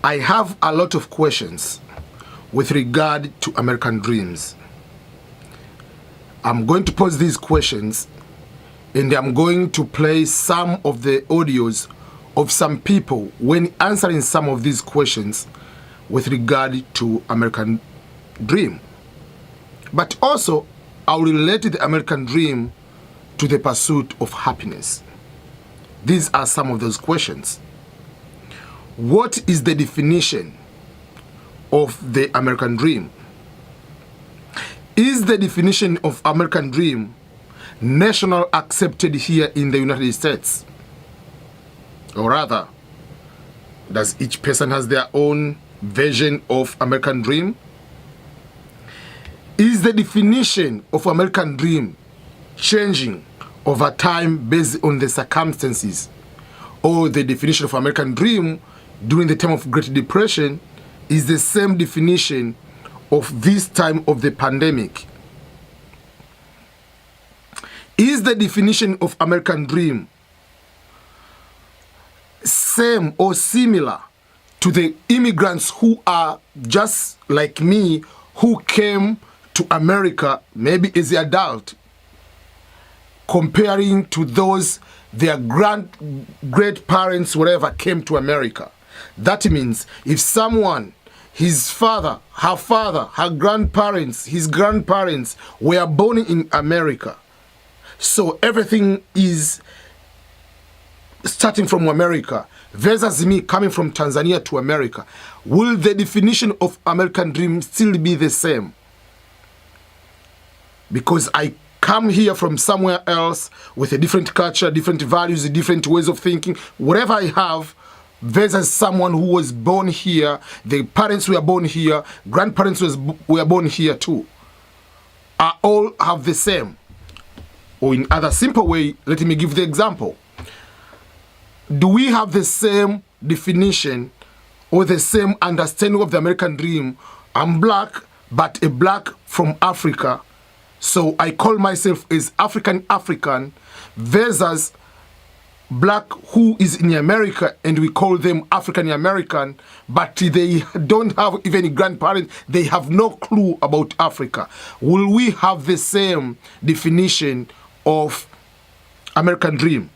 I have a lot of questions with regard to American dreams. I'm going to pose these questions and I'm going to play some of the audios of some people when answering some of these questions with regard to American dream. But also, I'll relate the American dream to the pursuit of happiness. These are some of those questions. What is the definition of the American dream? Is the definition of American dream national accepted here in the United States? Or rather, does each person has their own version of American dream? Is the definition of American dream changing over time based on the circumstances? Or the definition of American dream during the time of Great Depression is the same definition of this time of the pandemic? Is the definition of American dream same or similar to the immigrants who are just like me, who came to America maybe as an adult, comparing to those their great parents, whatever, came to America? That means if someone, his father, her grandparents, his grandparents were born in America, so everything is starting from America, versus me coming from Tanzania to America, will the definition of American dream still be the same? Because I come here from somewhere else with a different culture, different values, different ways of thinking, whatever I have, versus someone who was born here, the parents were born here, grandparents were born here too, are all have the same. Or in other simple way, let me give the example. Do we have the same definition or the same understanding of the American dream? I'm black, but a black from Africa, so I call myself as African versus black who is in America and we call them African American, but they don't have even grandparents, they have no clue about Africa. Will we have the same definition of American dream?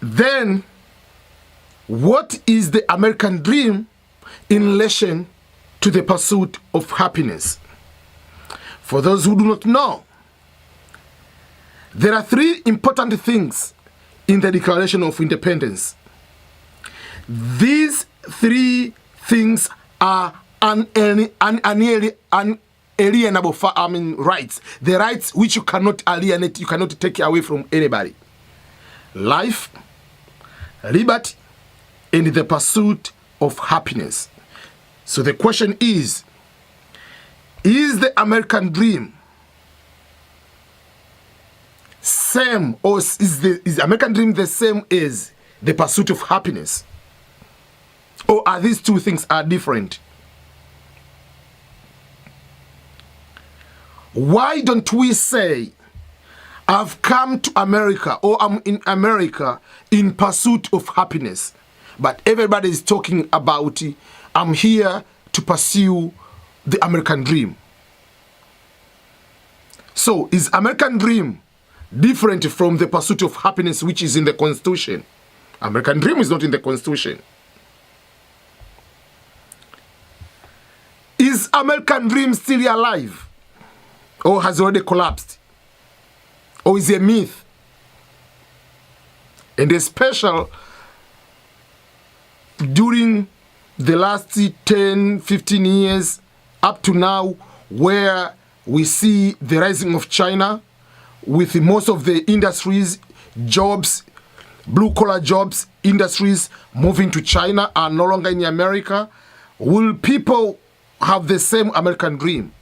Then, what is the American dream in relation to the pursuit of happiness? For those who do not know, there are three important things in the Declaration of Independence. These three things are unalienable rights. The rights which you cannot alienate, you cannot take away from anybody. Life, liberty, and the pursuit of happiness. So the question is the American dream same, or is the American dream the same as the pursuit of happiness? Or are these two things are different? Why don't we say, I've come to America, or I'm in America in pursuit of happiness, but everybody is talking about, I'm here to pursue the American dream? So is American dream different from the pursuit of happiness which is in the Constitution? American dream is not in the Constitution. Is American dream still alive? Or has already collapsed? Or is it a myth? And especially during the last 10, 15 years up to now, where we see the rising of China, with most of the industries, jobs, blue-collar jobs, industries moving to China, are no longer in America. Will people have the same American dream?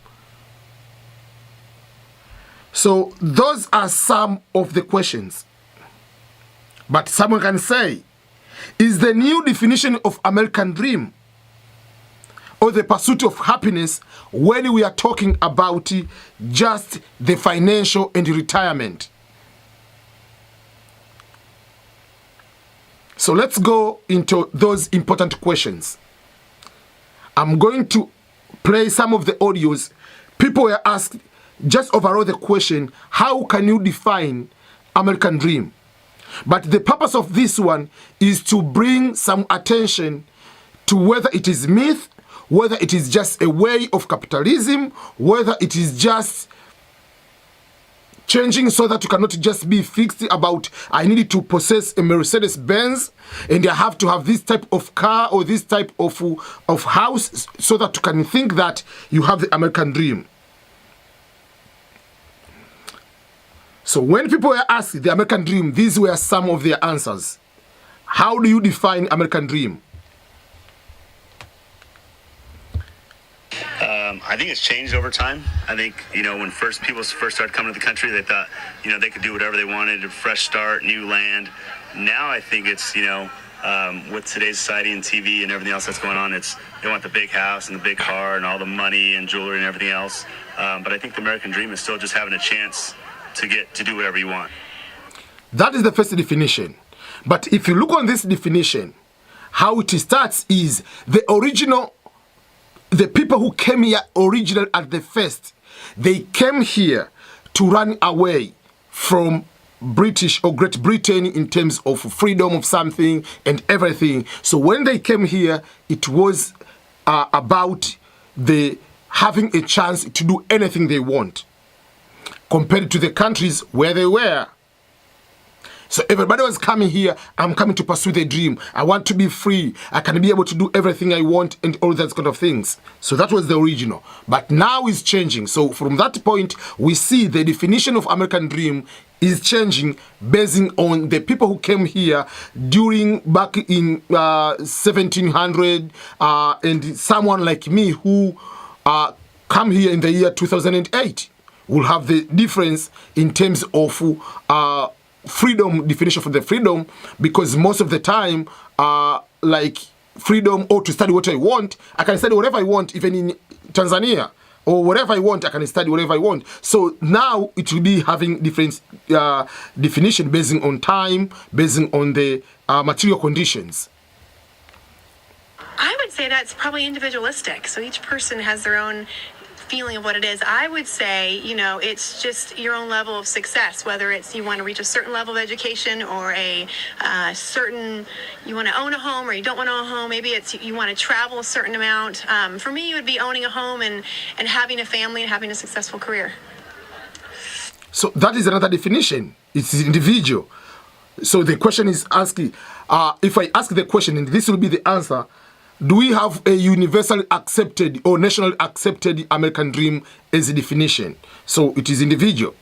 So those are some of the questions. But someone can say, is the new definition of American dream or the pursuit of happiness when we are talking about just the financial and retirement? So let's go into those important questions. I'm going to play some of the audios. People were asked just overall the question, how can you define American dream? But the purpose of this one is to bring some attention to whether it is myth, whether it is just a way of capitalism, whether it is just changing so that you cannot just be fixed about, I need to possess a Mercedes Benz and I have to have this type of car or this type of house so that you can think that you have the American dream. So when people were asked the American dream, these were some of their answers. How do you define American dream? I think it's changed over time. I think, when people first started coming to the country, they thought, they could do whatever they wanted, a fresh start, new land. Now I think it's, with today's society and TV and everything else that's going on, they want the big house and the big car and all the money and jewelry and everything else. But I think the American dream is still just having a chance to do whatever you want. That is the first definition. But if you look on this definition, how it starts is the people who came here originally at the first, they came here to run away from British or Great Britain in terms of freedom of something and everything. So when they came here, it was about the having a chance to do anything they want compared to the countries where they were. So everybody was coming here, I'm coming to pursue the dream. I want to be free. I can be able to do everything I want and all that kind of things. So that was the original. But now it's changing. So from that point, we see the definition of American dream is changing based on the people who came here back in 1700 and someone like me who come here in the year 2008 will have the difference in terms of freedom, definition for the freedom, because most of the time, like freedom or to study what I want, I can study whatever I want, even in Tanzania, or whatever I want, I can study whatever I want. So now it will be having different definition based on time, based on the material conditions. I would say that's probably individualistic. So each person has their own feeling of what it is. I would say, it's just your own level of success, whether it's you want to reach a certain level of education or a certain, you want to own a home or you don't want to own a home. Maybe it's you want to travel a certain amount. For me, it would be owning a home and having a family and having a successful career. So that is another definition. It's individual. So the question is asking, if I ask the question and this will be the answer, do we have a universally accepted or nationally accepted American dream as a definition? So it is individual.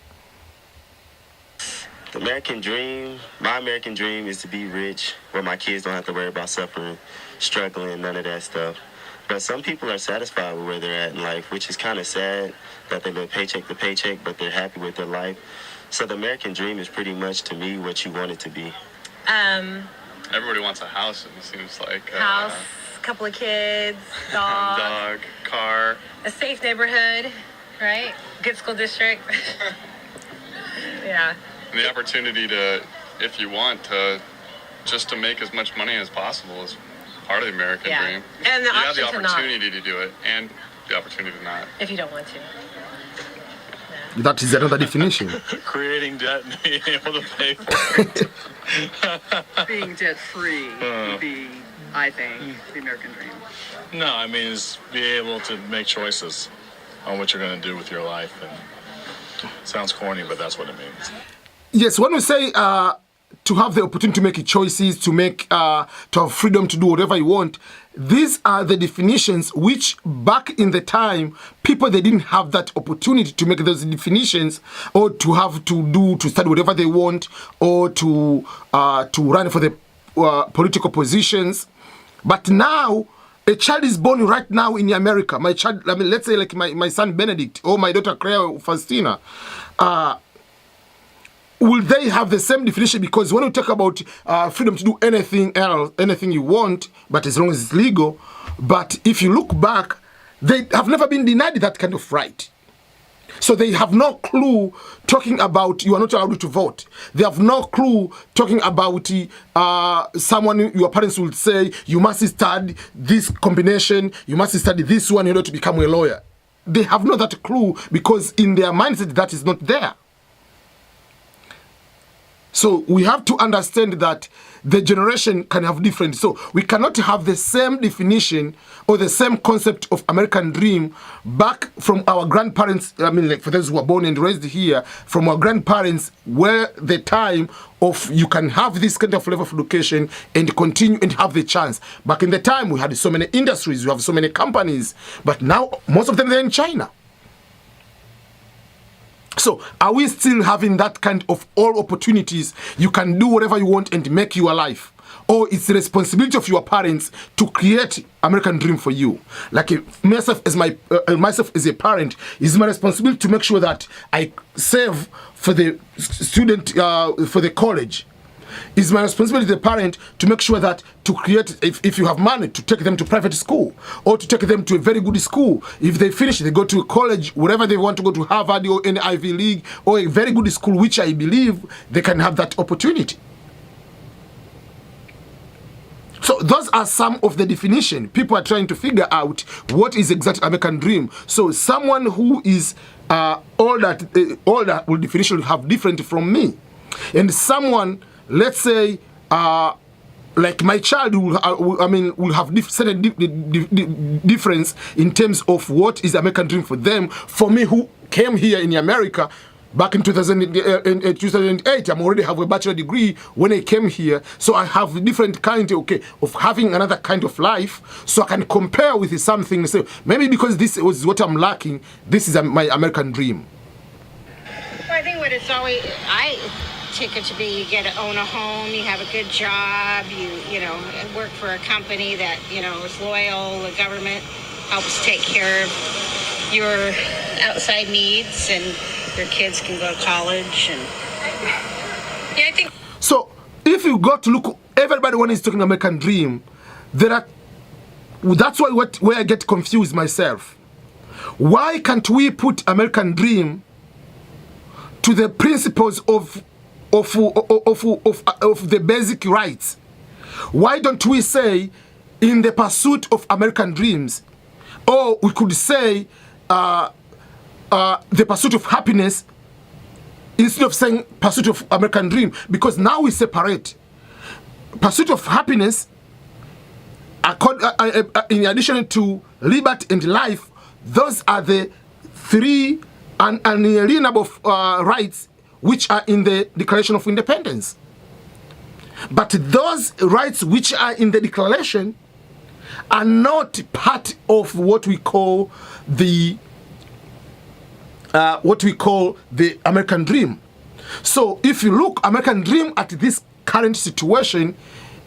The American dream, my American dream is to be rich, where my kids don't have to worry about suffering, struggling, none of that stuff. But some people are satisfied with where they're at in life, which is kind of sad that they live paycheck to paycheck, but they're happy with their life. So the American dream is pretty much, to me, what you want it to be. Everybody wants a house, it seems like. House, couple of kids, dog, car, a safe neighborhood, right? Good school district. Yeah. And the opportunity to, if you want to, just to make as much money as possible is part of the American dream. And the you have the option opportunity to do it and the opportunity to not. If you don't want to. That is another definition. Creating debt and being able to pay for it. Being debt-free would be, I think, the American dream. No, I mean, is be able to make choices on what you're going to do with your life. And sounds corny, but that's what it means. Yes, when we say to have the opportunity to make choices, to have freedom to do whatever you want, these are the definitions which back in the time, people, they didn't have that opportunity to make those definitions or to have to study whatever they want or to run for the political positions. But now, a child is born right now in America. My child, let's say like my son Benedict or my daughter Claire Faustina, will they have the same definition? Because when we talk about freedom to do anything else, anything you want, but as long as it's legal, but if you look back, they have never been denied that kind of right. So they have no clue talking about you are not allowed to vote. They have no clue talking about someone, your parents will say, you must study this combination, you must study this one in order to become a lawyer. They have not that clue because in their mindset that is not there. So we have to understand that the generation can have different. So we cannot have the same definition or the same concept of American dream back from our grandparents. I mean, like for those who were born and raised here, from our grandparents, where the time of you can have this kind of level of education and continue and have the chance. Back in the time, we had so many industries, we have so many companies, but now most of them they're in China. So are we still having that kind of all opportunities? You can do whatever you want and make your life. Or it's the responsibility of your parents to create American dream for you. Like myself as a parent, it's my responsibility to make sure that I save for the student, for the college. It's my responsibility as a parent to make sure that to create, if you have money, to take them to private school or to take them to a very good school. If they finish, they go to college, wherever they want to go, to Harvard or any Ivy League or a very good school, which I believe they can have that opportunity. So those are some of the definition. People are trying to figure out what is exactly American dream. So someone who is older will definition have different from me. And someone, let's say, like my child will have certain difference in terms of what is American dream for them. For me, who came here in America back in 2008, I'm already have a bachelor degree when I came here. So I have a different kind of having another kind of life. So I can compare with something and say, maybe because this was what I'm lacking, this is my American dream. Well, I think what it's always, I take it to be, you get to own a home, you have a good job, you know, work for a company that, you know, is loyal, the government helps take care of your outside needs, and your kids can go to college. And yeah, I think so. If you go to look, everybody when is talking American dream, that's where I get confused myself. Why can't we put American dream to the principles of the basic rights? Why don't we say in the pursuit of American dreams, or we could say the pursuit of happiness instead of saying pursuit of American dream? Because now we separate pursuit of happiness in addition to liberty and life. Those are the three unalienable rights which are in the Declaration of Independence. But those rights which are in the Declaration are not part of what we call the American dream. So if you look, American dream at this current situation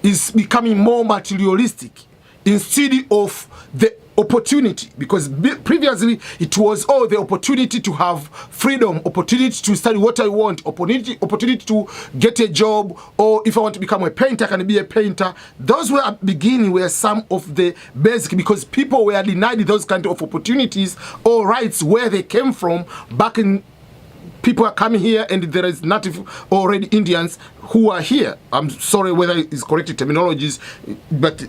is becoming more materialistic instead of the opportunity, because previously it was the opportunity to have freedom, opportunity to study what I want, opportunity to get a job, or if I want to become a painter, I can be a painter. Those were at beginning were some of the basic, because people were denied those kind of opportunities or rights where they came from. Back in, people are coming here and there is native already Indians who are here. I'm sorry whether it's correct terminologies, but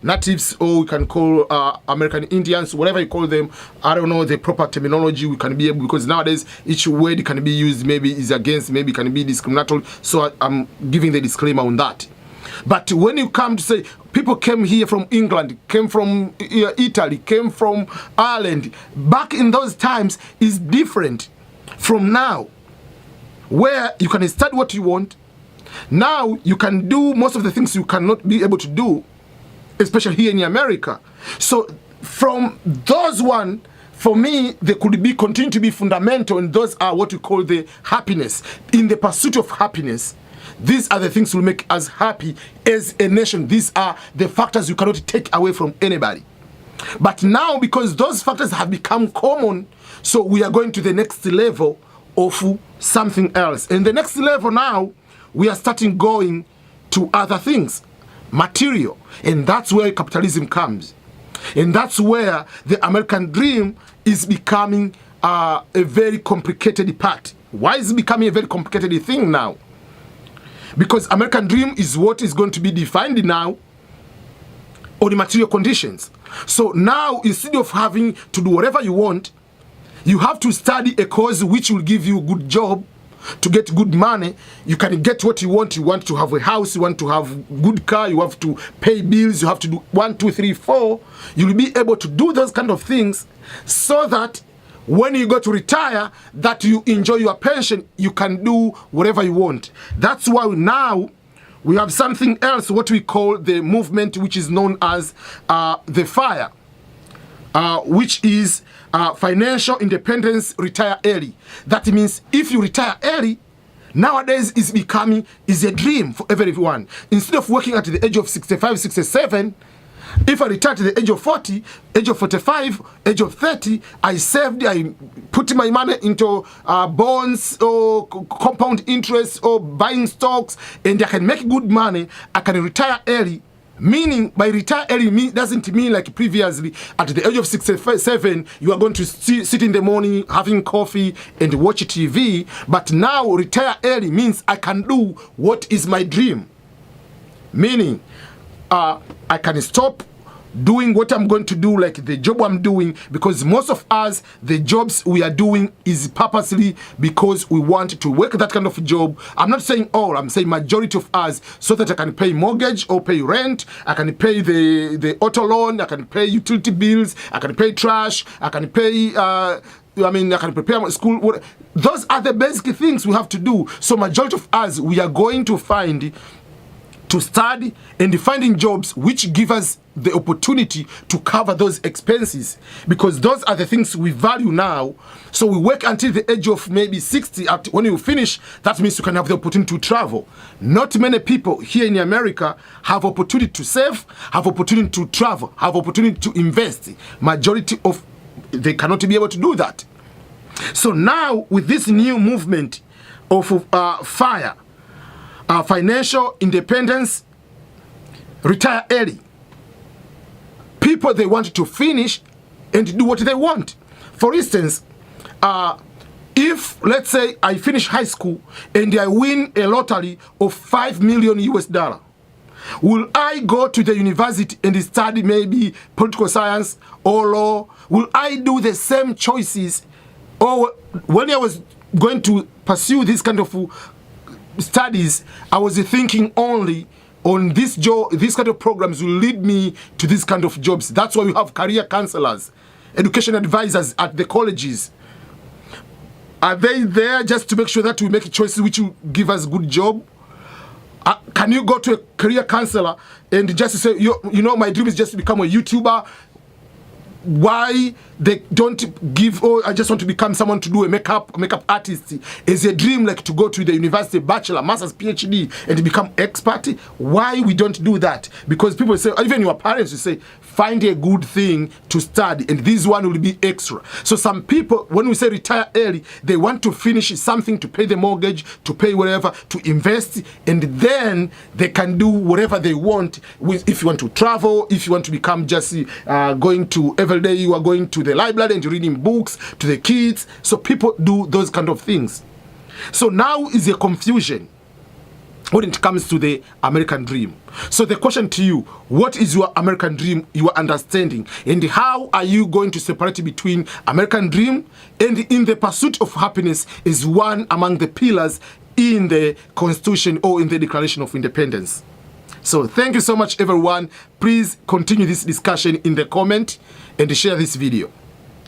natives, or we can call American Indians, whatever you call them. I don't know the proper terminology we can be able, because nowadays each word can be used, maybe is against, maybe can be discriminatory. So I'm giving the disclaimer on that. But when you come to say people came here from England, came from Italy, came from Ireland, back in those times is different from now, where you can study what you want. Now you can do most of the things you cannot be able to do, especially here in America. So from those one, for me, they could be continue to be fundamental, and those are what we call the happiness. In the pursuit of happiness, these are the things that will make us happy as a nation. These are the factors you cannot take away from anybody. But now, because those factors have become common, so we are going to the next level of something else. And the next level now, we are starting going to other things, material. And that's where capitalism comes. And that's where the American dream is becoming a very complicated part. Why is it becoming a very complicated thing now? Because American dream is what is going to be defined now on the material conditions. So now, instead of having to do whatever you want, you have to study a course which will give you a good job to get good money. You can get what you want. You want to have a house, you want to have good car, you have to pay bills, you have to do 1, 2, 3, 4. You'll be able to do those kind of things so that when you go to retire, that you enjoy your pension, you can do whatever you want. That's why now we have something else, what we call the movement, which is known as the FIRE, which is financial independence, retire early. That means if you retire early, nowadays is a dream for everyone. Instead of working at the age of 65, 67, if I retire to the age of 40, age of 45, age of 30, I saved, I put my money into bonds or compound interest or buying stocks, and I can make good money. I can retire early. Meaning, by retire early doesn't mean like previously, at the age of 67, you are going to sit in the morning having coffee and watch TV. But now, retire early means I can do what is my dream. Meaning, I can stop doing what I'm going to do, like the job I'm doing, because most of us, the jobs we are doing is purposely because we want to work that kind of job. I'm not saying all, I'm saying majority of us, so that I can pay mortgage or pay rent, I can pay the auto loan, I can pay utility bills, I can pay trash, I can pay I can prepare my school. Those are the basic things we have to do. So majority of us, we are going to study and finding jobs which give us the opportunity to cover those expenses, because those are the things we value now. So we work until the age of maybe 60. When you finish, that means you can have the opportunity to travel. Not many people here in America have opportunity to save, have opportunity to travel, have opportunity to invest. Majority of they cannot be able to do that. So now with this new movement of FIRE, financial independence, retire early, people, they want to finish and do what they want. For instance, if let's say I finish high school and I win a lottery of $5 million US, will I go to the university and study maybe political science or law? Will I do the same choices? Or when I was going to pursue this kind of studies, I was thinking only on this job, these kind of programs will lead me to this kind of jobs. That's why we have career counselors, education advisors at the colleges. Are they there just to make sure that we make choices which will give us good job? Can you go to a career counselor and just say, you know, my dream is just to become a YouTuber? Why they don't give, I just want to become someone to do a makeup artist. Is a dream like to go to the university, bachelor, master's, PhD, and become expert? Why we don't do that? Because people say, even your parents will say, find a good thing to study, and this one will be extra. So some people, when we say retire early, they want to finish something to pay the mortgage, to pay whatever, to invest, and then they can do whatever they want. If you want to travel, if you want to become just going to every day, you are going to the library and reading books to the kids. So people do those kind of things. So now is a confusion when it comes to the American dream. So the question to you, what is your American dream, your understanding, and how are you going to separate between American dream and in the pursuit of happiness is one among the pillars in the Constitution or in the Declaration of Independence. So thank you so much, everyone. Please continue this discussion in the comment and share this video.